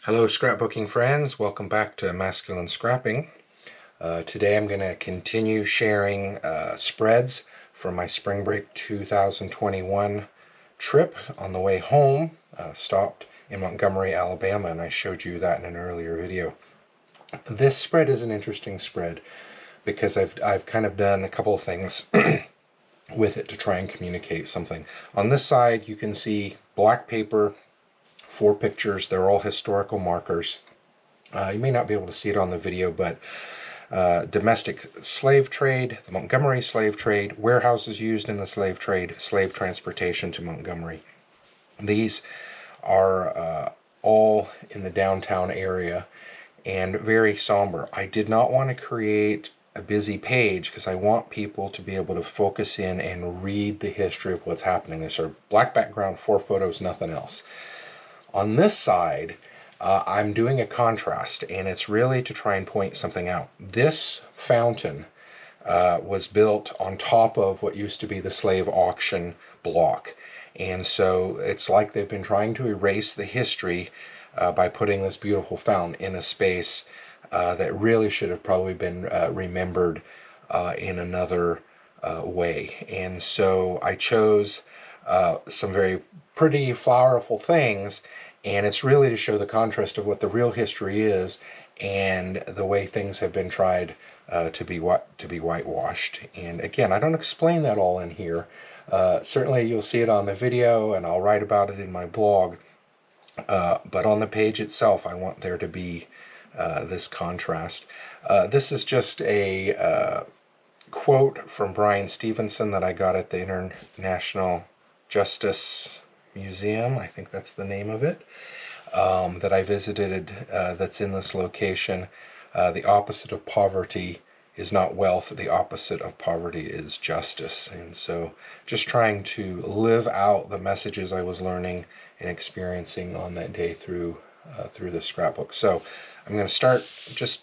Hello scrapbooking friends, welcome back to Masculine Scrapping. Today I'm going to continue sharing spreads from my spring break 2021 trip. On the way home, stopped in Montgomery, Alabama, and I showed you that in an earlier video. This spread is an interesting spread because I've kind of done a couple of things with it to try and communicate something. On this side you can see black paper, 4 pictures. They're all historical markers. You may not be able to see it on the video, but domestic slave trade, the Montgomery slave trade, warehouses used in the slave trade, slave transportation to Montgomery. These are all in the downtown area and very somber. I did not want to create a busy page because I want people to be able to focus in and read the history of what's happening. There's a black background, 4 photos, nothing else. On this side, I'm doing a contrast, and it's really to try and point something out. This fountain was built on top of what used to be the slave auction block. And so it's like they've been trying to erase the history by putting this beautiful fountain in a space that really should have probably been remembered in another way. And so I chose some very pretty flowerful things, and it's really to show the contrast of what the real history is and the way things have been tried to be whitewashed. And again, I don't explain that all in here. Certainly you'll see it on the video, and I'll write about it in my blog, but on the page itself I want there to be this contrast. This is just a quote from Brian Stevenson that I got at the International Justice Museum, I think that's the name of it, that I visited, that's in this location. The opposite of poverty is not wealth, the opposite of poverty is justice. And so just trying to live out the messages I was learning and experiencing on that day through the scrapbook. So I'm going to start just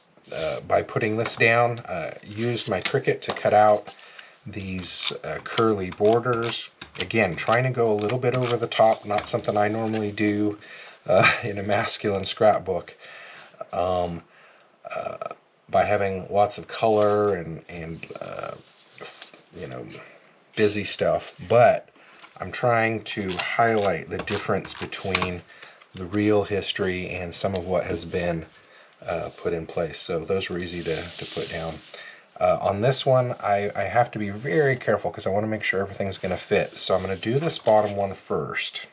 by putting this down. Used my Cricut to cut out these curly borders. Again, trying to go a little bit over the top, not something I normally do in a masculine scrapbook, by having lots of color and you know, busy stuff. But I'm trying to highlight the difference between the real history and some of what has been put in place. So those were easy to put down. On this one, I have to be very careful because I want to make sure everything's going to fit. So I'm going to do this bottom one first.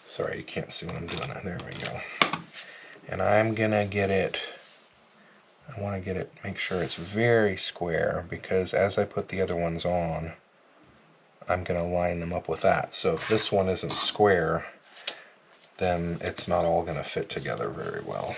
Sorry, you can't see what I'm doing. There we go. And I'm going to get it, I want to get it, make sure it's very square, because as I put the other ones on, I'm going to line them up with that. So if this one isn't square, then it's not all going to fit together very well.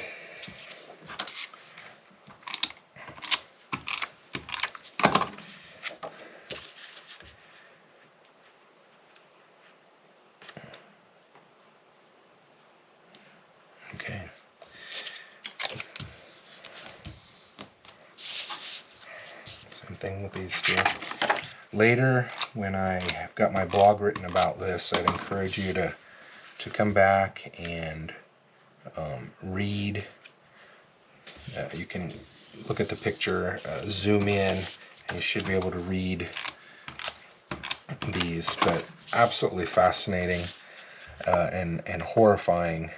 Okay. Same thing with these two. Later, when I have got my blog written about this, I'd encourage you to come back and read. You can look at the picture, zoom in, and you should be able to read these. But absolutely fascinating and horrifying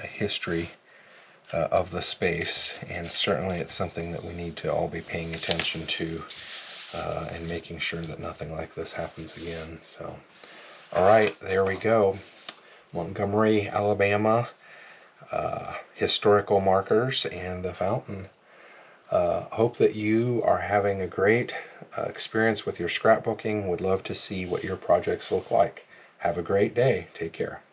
history of the space, and certainly it's something that we need to all be paying attention to and making sure that nothing like this happens again. So, all right, there we go. Montgomery, Alabama, historical markers and the fountain. Hope that you are having a great experience with your scrapbooking. Would love to see what your projects look like. Have a great day. Take care.